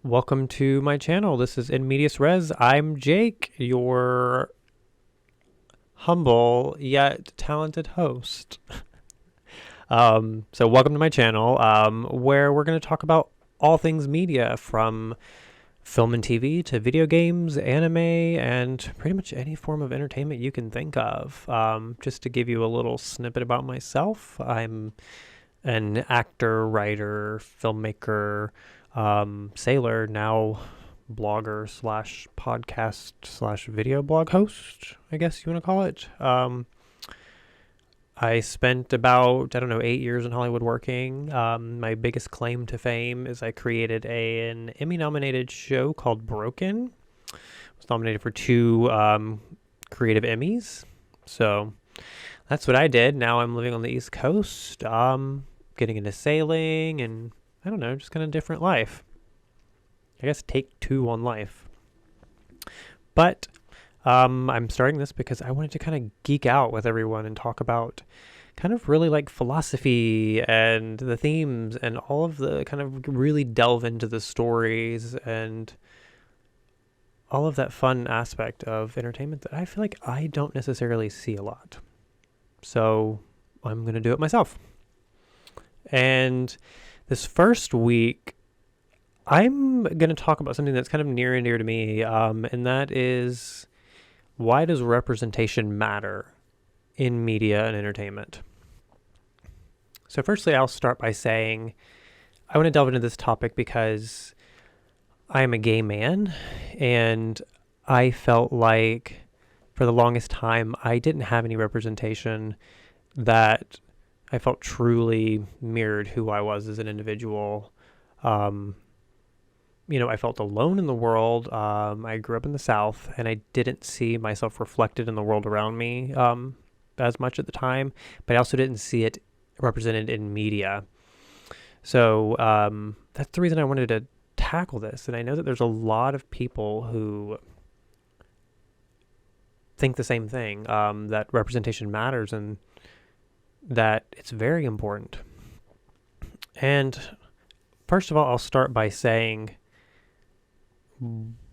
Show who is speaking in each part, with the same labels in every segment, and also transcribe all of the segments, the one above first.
Speaker 1: Welcome to my channel. This is In Medias Res. I'm Jake, your humble yet talented host. So welcome to my channel, where we're going to talk about all things media, from film and TV to video games, anime, and pretty much any form of entertainment you can think of. Just to give you a little snippet about myself, I'm an actor, writer, filmmaker, sailor, now blogger slash podcast slash video blog host, I guess you want to call it. I spent about, 8 years in Hollywood working. My biggest claim to fame is I created an Emmy nominated show called Broken. I was nominated for two creative Emmys. So that's what I did. Now I'm living on the East Coast, getting into sailing, and just kind of different life. I guess take two on life. But I'm starting this because I wanted to kind of geek out with everyone and talk about kind of really like philosophy and the themes and all of the kind of really delve into the stories and all of that fun aspect of entertainment that I feel like I don't necessarily see a lot. So I'm going to do it myself. And this first week, I'm going to talk about something that's kind of near and dear to me, and that is, why does representation matter in media and entertainment? So firstly, I'll start by saying I want to delve into this topic because I am a gay man, and I felt like for the longest time I didn't have any representation that I felt truly mirrored who I was as an individual. I felt alone in the world. I grew up in the South, and I didn't see myself reflected in the world around me as much at the time, but I also didn't see it represented in media. So that's the reason I wanted to tackle this. And I know that there's a lot of people who think the same thing, that representation matters and that it's very important. And first of all, I'll start by saying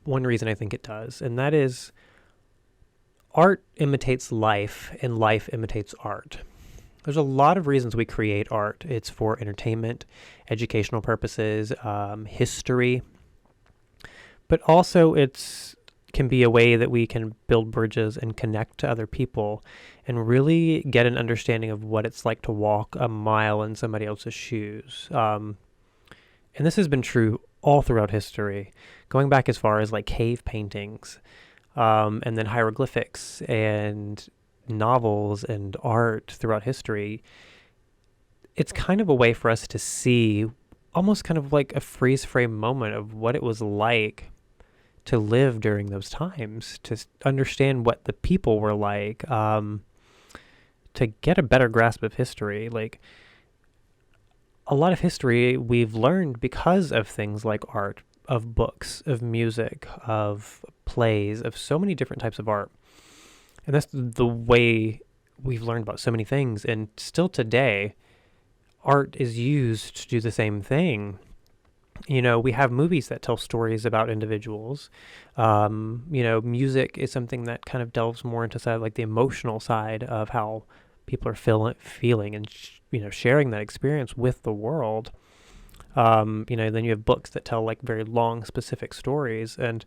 Speaker 1: one reason I think it does, and that is art imitates life and life imitates art. There's a lot of reasons we create art. It's for entertainment, educational purposes, history, but also it's can be a way that we can build bridges and connect to other people and really get an understanding of what it's like to walk a mile in somebody else's shoes. And this has been true all throughout history, going back as far as like cave paintings, and then hieroglyphics and novels and art throughout history. It's kind of a way for us to see almost kind of like a freeze frame moment of what it was like to live during those times, to understand what the people were like, to get a better grasp of history. Like, a lot of history we've learned because of things like art, of books, of music, of plays, of so many different types of art. And that's the way we've learned about so many things. And still today, art is used to do the same thing. We have movies that tell stories about individuals. Music is something that kind of delves more into like the emotional side of how people are feeling and, sharing that experience with the world. Then you have books that tell like very long, specific stories. And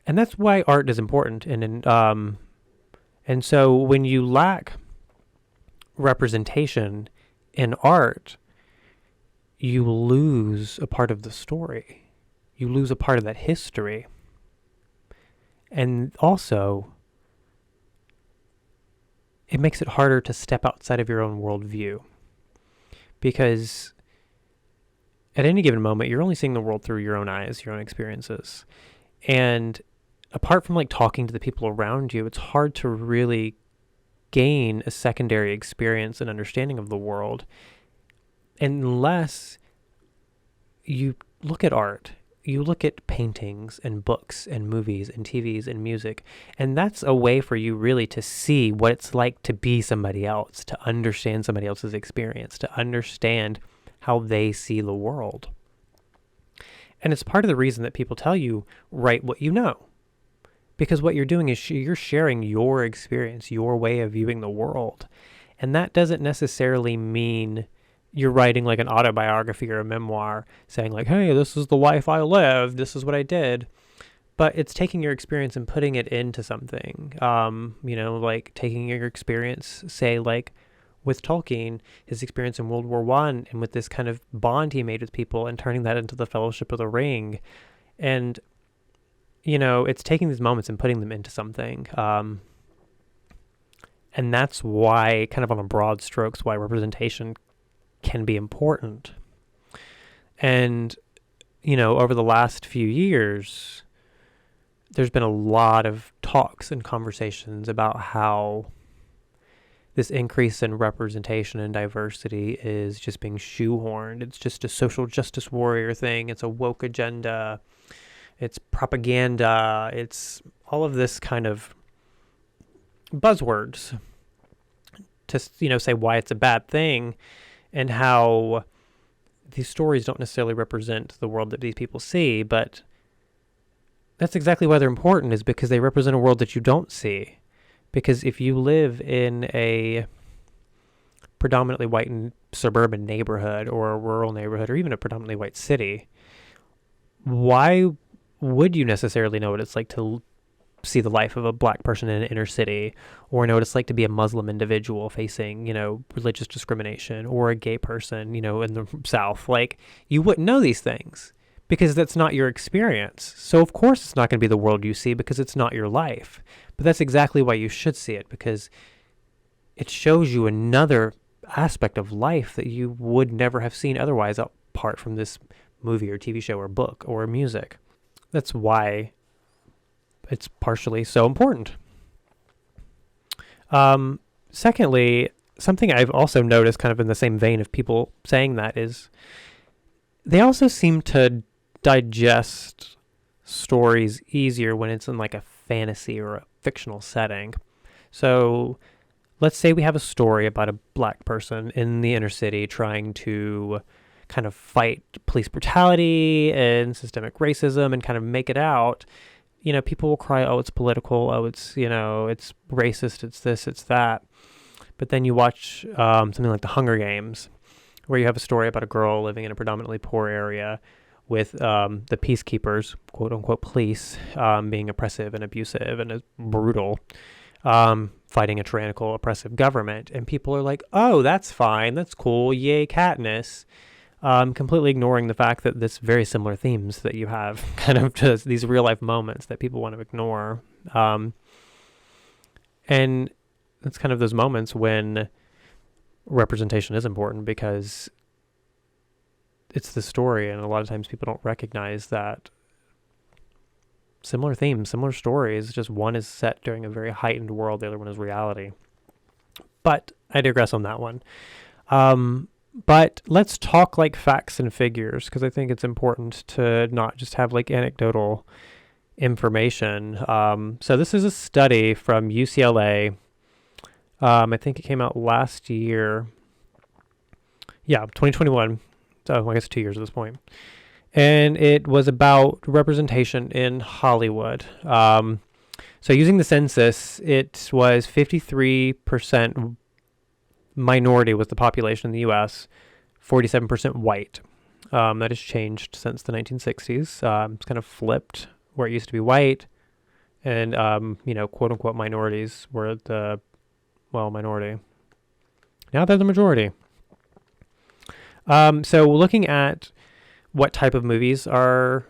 Speaker 1: that's why art is important. And so when you lack representation in art, you lose a part of the story. You lose a part of that history. And also, it makes it harder to step outside of your own worldview. Because at any given moment, you're only seeing the world through your own eyes, your own experiences. And apart from like talking to the people around you, it's hard to really gain a secondary experience and understanding of the world unless you look at art, you look at paintings and books and movies and TVs and music, and that's a way for you really to see what it's like to be somebody else, to understand somebody else's experience, to understand how they see the world. And it's part of the reason that people tell you, write what you know. Because what you're doing is you're sharing your experience, your way of viewing the world. And that doesn't necessarily mean you're writing like an autobiography or a memoir saying like, hey, this is the life I lived, this is what I did. But it's taking your experience and putting it into something. Like taking your experience, say like with Tolkien, his experience in World War One, and with this kind of bond he made with people, and turning that into the Fellowship of the Ring. And, it's taking these moments and putting them into something. And that's why, kind of on a broad strokes, why representation can be important. And, over the last few years, there's been a lot of talks and conversations about how this increase in representation and diversity is just being shoehorned. It's just a social justice warrior thing. It's a woke agenda. It's propaganda. It's all of this kind of buzzwords to, say why it's a bad thing, and how these stories don't necessarily represent the world that these people see, but that's exactly why they're important, is because they represent a world that you don't see. Because if you live in a predominantly white and suburban neighborhood, or a rural neighborhood, or even a predominantly white city, why would you necessarily know what it's like to see the life of a black person in an inner city, or know what it's like to be a Muslim individual facing, religious discrimination, or a gay person, in the South? Like, you wouldn't know these things, because that's not your experience. So of course it's not going to be the world you see, because it's not your life. But that's exactly why you should see it, because it shows you another aspect of life that you would never have seen otherwise, apart from this movie or TV show or book or music. That's why it's partially so important. Secondly, something I've also noticed kind of in the same vein of people saying that is they also seem to digest stories easier when it's in like a fantasy or a fictional setting. So let's say we have a story about a black person in the inner city trying to kind of fight police brutality and systemic racism and kind of make it out. People will cry, oh, it's political, oh, it's, it's racist, it's this, it's that. But then you watch something like The Hunger Games, where you have a story about a girl living in a predominantly poor area with the peacekeepers, quote unquote police, being oppressive and abusive and brutal, fighting a tyrannical, oppressive government. And people are like, oh, that's fine, that's cool, yay, Katniss. Completely ignoring the fact that this very similar themes that you have, kind of just these real life moments that people want to ignore. And it's kind of those moments when representation is important, because it's the story, and a lot of times people don't recognize that similar themes, similar stories, just one is set during a very heightened world, the other one is reality. But I digress on that one. But let's talk like facts and figures, because I think it's important to not just have like anecdotal information. So this is a study from UCLA. I think it came out last year. Yeah, 2021. So I guess 2 years at this point. And it was about representation in Hollywood. So using the census, it was 53% minority was the population in the U.S., 47% white. That has changed since the 1960s. It's kind of flipped, where it used to be white, and quote unquote minorities were the minority. Now they're the majority. So looking at what type of movies are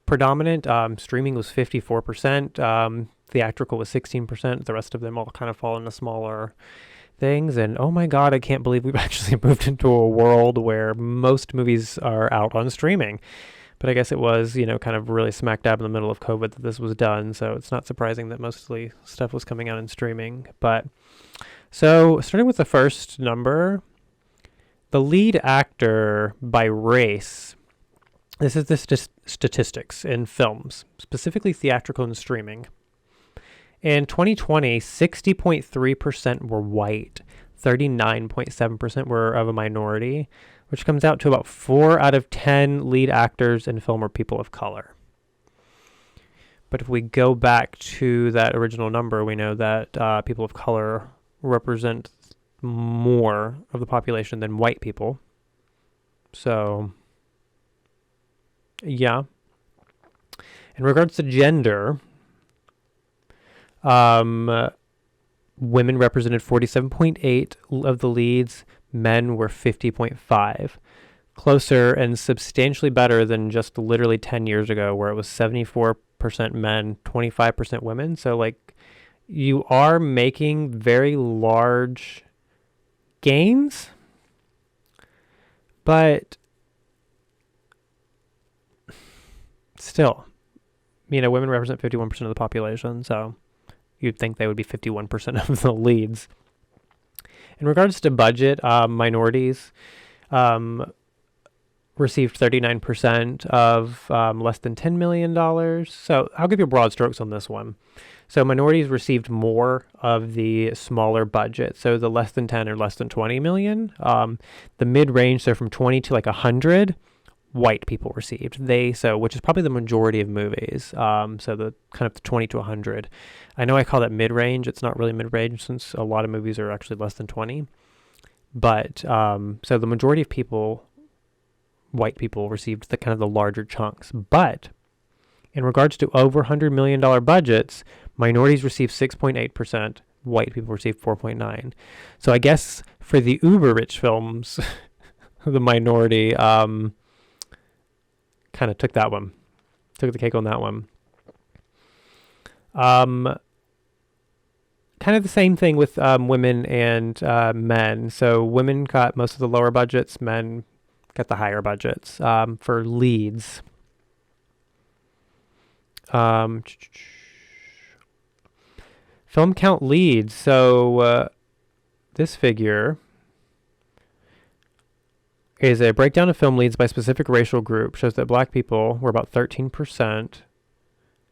Speaker 1: predominant, streaming was 54%, theatrical was 16%. The rest of them all kind of fall into smaller things. And oh my God, I can't believe we've actually moved into a world where most movies are out on streaming. But I guess it was, kind of really smack dab in the middle of COVID that this was done. So it's not surprising that mostly stuff was coming out in streaming. But so starting with the first number, the lead actor by race, this is the statistics in films, specifically theatrical and streaming. In 2020, 60.3% were white, 39.7% were of a minority, which comes out to about 4 out of 10 lead actors in film are people of color. But if we go back to that original number, we know that people of color represent more of the population than white people. So, yeah. In regards to gender, women represented 47.8 of the leads. Men were 50.5. Closer and substantially better than just literally 10 years ago, where it was 74% men, 25% women. So, like, you are making very large gains, but still, women represent 51% of the population, so you'd think they would be 51% of the leads. In regards to budget, minorities received 39% of less than $10 million. So I'll give you broad strokes on this one. So minorities received more of the smaller budget. So the less than 10 or less than 20 million. The mid-range, so from 20 to like 100, white people received. Which is probably the majority of movies. So the kind of the 20 to 100. I know I call that mid-range. It's not really mid-range since a lot of movies are actually less than 20. But so the majority of white people received the kind of the larger chunks. But in regards to over $100 million budgets, minorities received 6.8%, white people received 4.9%. So I guess for the uber rich films, the minority kind of took the cake on that one. Kind of the same thing with women and men. So women got most of the lower budgets, men got the higher budgets for leads. Film count leads. So this figure is a breakdown of film leads by specific racial group. Shows that black people were about 13%.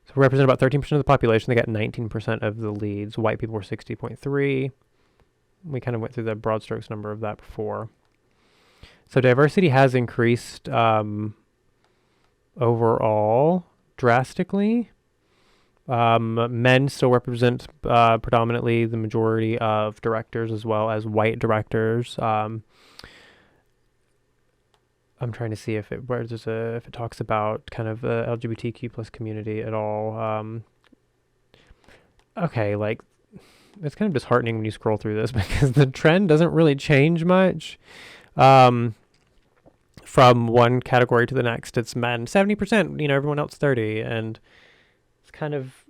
Speaker 1: So represent about 13% of the population. They got 19% of the leads. White people were 60.3. We kind of went through the broad strokes number of that before. So diversity has increased overall drastically. Men still represent predominantly the majority of directors as well as white directors. I'm trying to see if it talks about kind of the LGBTQ plus community at all. Okay, like it's kind of disheartening when you scroll through this because the trend doesn't really change much. From one category to the next, it's men 70%, everyone else 30%, and it's kind of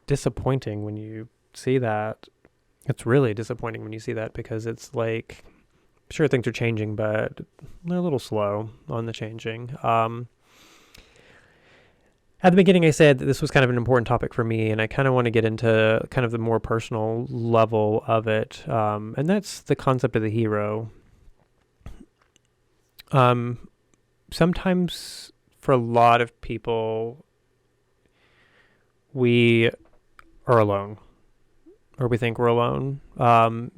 Speaker 1: disappointing when you see that. It's really disappointing when you see that because it's like, sure, things are changing, but they're a little slow on the changing. At the beginning, I said that this was kind of an important topic for me, and I kind of want to get into kind of the more personal level of it, and that's the concept of the hero. Sometimes for a lot of people, we are alone, or we think we're alone.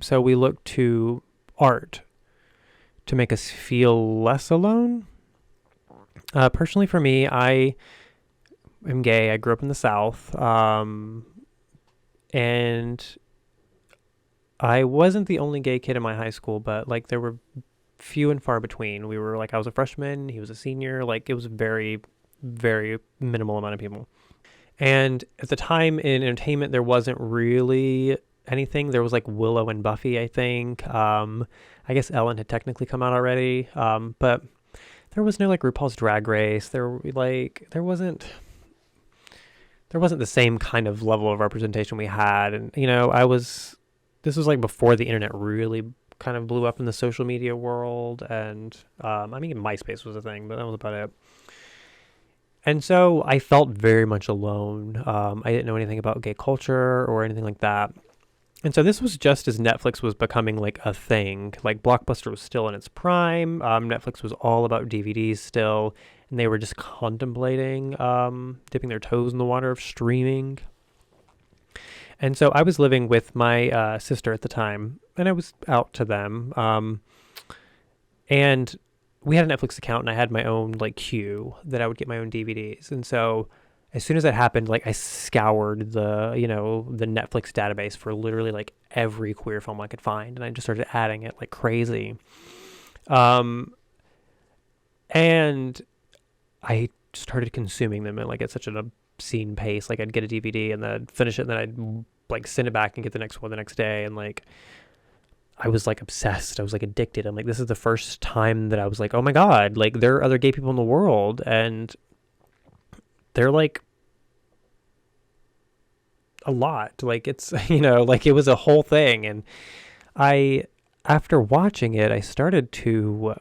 Speaker 1: So we look to art to make us feel less alone. Personally, for me, I am gay. I grew up in the South, and I wasn't the only gay kid in my high school, but like there were few and far between. We were like, I was a freshman, he was a senior, like it was a very, very minimal amount of people. And at the time in entertainment, there wasn't really anything. There was like Willow and Buffy, I think. I guess Ellen had technically come out already. But there was no like RuPaul's Drag Race. There wasn't the same kind of level of representation we had. And, this was like before the internet really kind of blew up in the social media world, and MySpace was a thing, but that was about it. And so I felt very much alone. I didn't know anything about gay culture or anything like that. And so this was just as Netflix was becoming like a thing. Like Blockbuster was still in its prime. Netflix was all about DVDs still, and they were just contemplating dipping their toes in the water of streaming. And so I was living with my sister at the time, and I was out to them. And we had a Netflix account and I had my own like queue that I would get my own DVDs. And so as soon as that happened, like I scoured the Netflix database for literally like every queer film I could find, and I just started adding it like crazy. Um, and I started consuming them at such an obscene pace. Like I'd get a DVD and then I'd finish it, and then I'd like send it back and get the next one the next day, and like I was like obsessed. I was like addicted. I'm like, this is the first time that I was like, oh my God, like there are other gay people in the world, and they're like a lot. Like it's, like it was a whole thing. And after watching it, I started to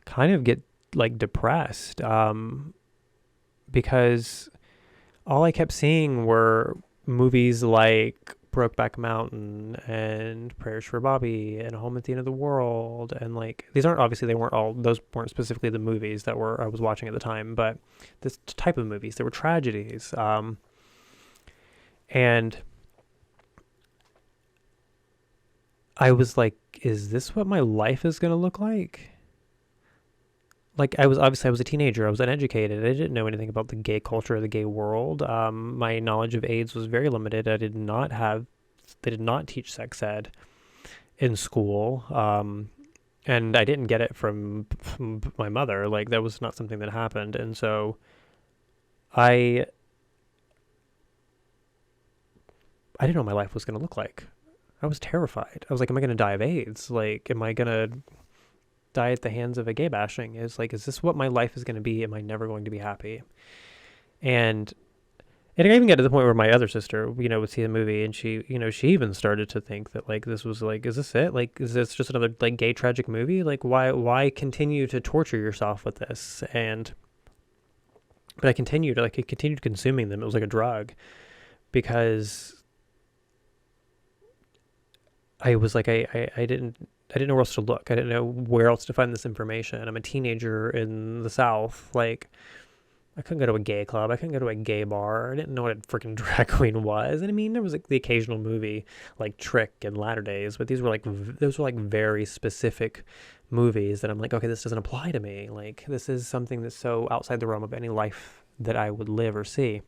Speaker 1: kind of get like depressed, because all I kept seeing were movies like Brokeback Mountain and Prayers for Bobby and Home at the End of the World, and like those weren't specifically the movies that I was watching at the time, but this type of movies. They were tragedies, and I was like, is this what my life is going to look like? Like I was a teenager. I was uneducated. I didn't know anything about the gay culture or the gay world. My knowledge of AIDS was very limited. They did not teach sex ed in school. And I didn't get it from my mother. Like that was not something that happened. And so I didn't know what my life was going to look like. I was terrified. I was like, am I going to die of AIDS? Like, am I going to die at the hands of a gay bashing? Is this what my life is going to be? Am I never going to be happy? And I even got to the point where my other sister, would see the movie, and she even started to think that like this was like, is this it? Like, is this just another like gay tragic movie? Like, why continue to torture yourself with this? But I continued consuming them. It was like a drug, because I was like, I didn't know where else to look. I didn't know where else to find this information. I'm a teenager in the South. Like, I couldn't go to a gay club. I couldn't go to a gay bar. I didn't know what a freaking drag queen was. And I mean, there was like the occasional movie like Trick and Latter Days, but those were like very specific movies that I'm like, okay, this doesn't apply to me. Like, this is something that's so outside the realm of any life that I would live or see.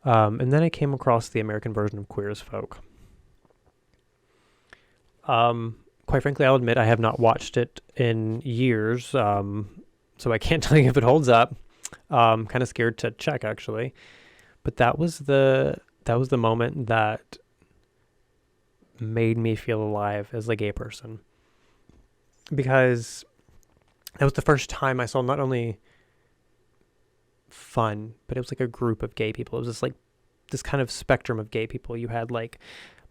Speaker 1: And then I came across the American version of Queer as Folk. Quite frankly, I'll admit I have not watched it in years, so I can't tell you if it holds up. Kind of scared to check, actually, but that was the moment that made me feel alive as a gay person, because that was the first time I saw not only fun, but it was like a group of gay people. It was just like this kind of spectrum of gay people. You had like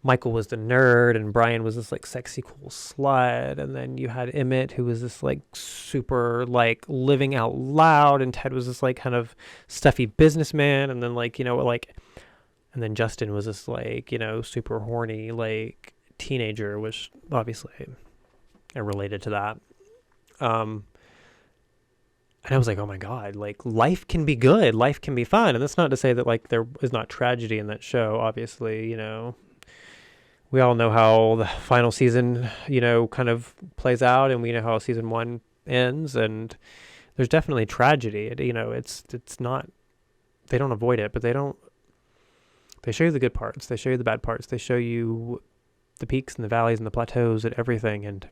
Speaker 1: Michael was the nerd, and Brian was this like sexy cool slut, and then you had Emmett, who was this like super like living out loud, and Ted was this like kind of stuffy businessman, and then and then Justin was this like super horny like teenager, which obviously I related to that. And I was like, oh my God, like life can be good, life can be fun. And that's not to say that like there is not tragedy in that show. Obviously, we all know how the final season, kind of plays out, and we know how season 1 ends, and there's definitely tragedy. It's not, they don't avoid it, but they show you the good parts. They show you the bad parts. They show you the peaks and the valleys and the plateaus and everything. And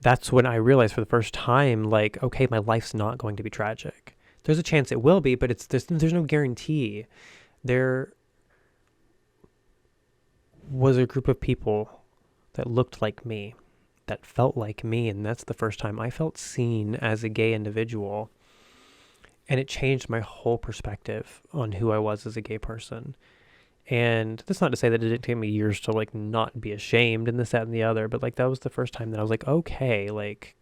Speaker 1: that's when I realized for the first time, like, okay, my life's not going to be tragic. There's a chance it will be, but there's no guarantee. There was a group of people that looked like me, that felt like me, and that's the first time I felt seen as a gay individual. And it changed my whole perspective on who I was as a gay person. And that's not to say that it didn't take me years to like not be ashamed and this, that, and the other, but like that was the first time that I was like, okay, like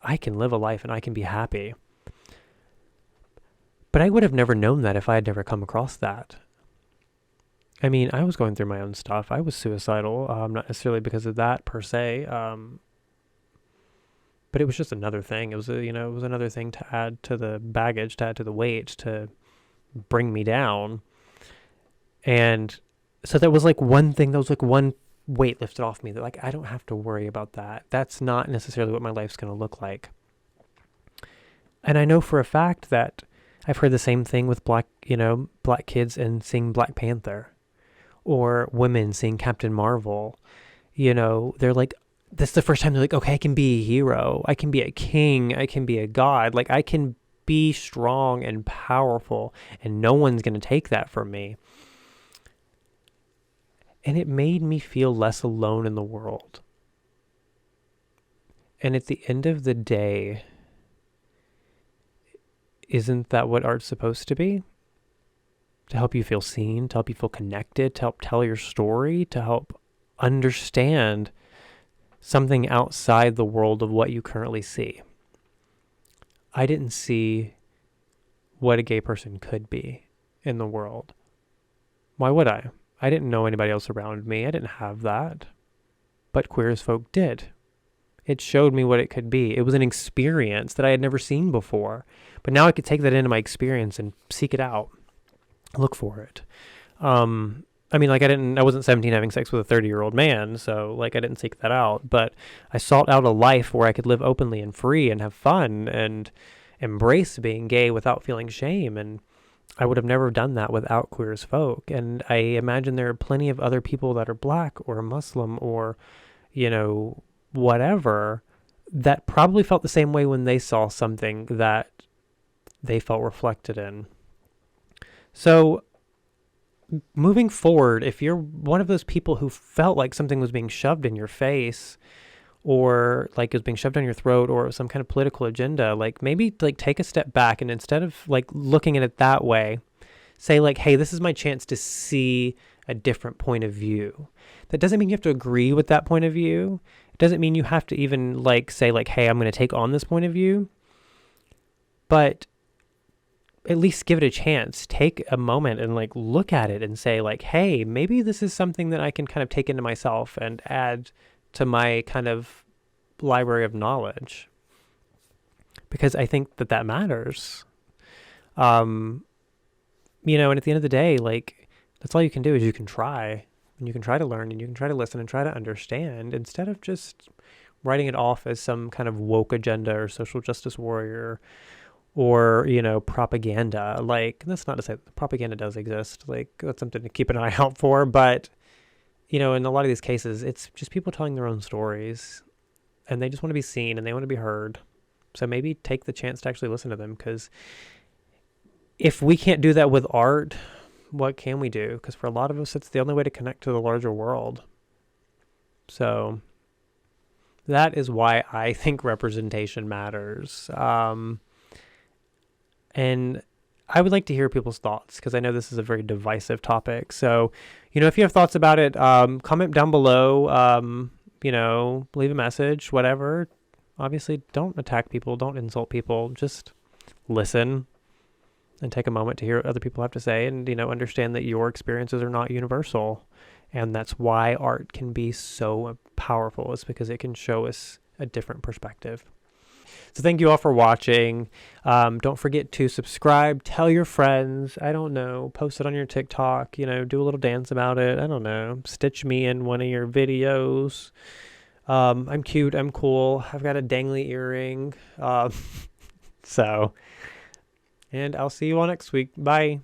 Speaker 1: I can live a life and I can be happy. But I would have never known that if I had never come across that. I mean, I was going through my own stuff. I was suicidal, not necessarily because of that per se, but it was just another thing. It was another thing to add to the baggage, to add to the weight, to bring me down. And so that was like one thing, that was like one weight lifted off me. That like, I don't have to worry about that. That's not necessarily what my life's going to look like. And I know for a fact that I've heard the same thing with black kids and seeing Black Panther, or women seeing Captain Marvel. They're like, this is the first time they're like, okay, I can be a hero. I can be a king. I can be a god. Like, I can be strong and powerful, and no one's going to take that from me. And it made me feel less alone in the world. And at the end of the day, isn't that what art's supposed to be? To help you feel seen, to help you feel connected, to help tell your story, to help understand something outside the world of what you currently see. I didn't see what a gay person could be in the world. Why would I? I didn't know anybody else around me. I didn't have that. But Queer as Folk did. It showed me what it could be. It was an experience that I had never seen before. But now I could take that into my experience and seek it out. Look for it. I wasn't 17 having sex with a 30-year-old man, so I didn't seek that out. But I sought out a life where I could live openly and free and have fun and embrace being gay without feeling shame. And I would have never done that without Queer as Folk. And I imagine there are plenty of other people that are Black or Muslim or, whatever, that probably felt the same way when they saw something that they felt reflected in. So moving forward, if you're one of those people who felt like something was being shoved in your face, or like it was being shoved down your throat, or some kind of political agenda, maybe take a step back, and instead of looking at it that way, say hey, this is my chance to see a different point of view. That doesn't mean you have to agree with that point of view. It doesn't mean you have to even say hey, I'm going to take on this point of view. But at least give it a chance. Take a moment and look at it and say hey, maybe this is something that I can kind of take into myself and add to my kind of library of knowledge, because I think that matters. And at the end of the day, that's all you can do is you can try, and you can try to learn, and you can try to listen and try to understand, instead of just writing it off as some kind of woke agenda or social justice warrior or, propaganda. That's not to say that propaganda does exist. That's something to keep an eye out for. But, in a lot of these cases, it's just people telling their own stories, and they just want to be seen and they want to be heard. So maybe take the chance to actually listen to them, because if we can't do that with art, what can we do? Because for a lot of us, it's the only way to connect to the larger world. So that is why I think representation matters. And I would like to hear people's thoughts, because I know this is a very divisive topic. So, if you have thoughts about it, comment down below, leave a message, whatever. Obviously, don't attack people. Don't insult people. Just listen and take a moment to hear what other people have to say, and, understand that your experiences are not universal. And that's why art can be so powerful. It's because it can show us a different perspective. So thank you all for watching. Don't forget to subscribe, tell your friends, I don't know, post it on your TikTok, do a little dance about it. I don't know, stitch me in one of your videos. I'm cute, I'm cool, I've got a dangly earring. And I'll see you all next week. Bye.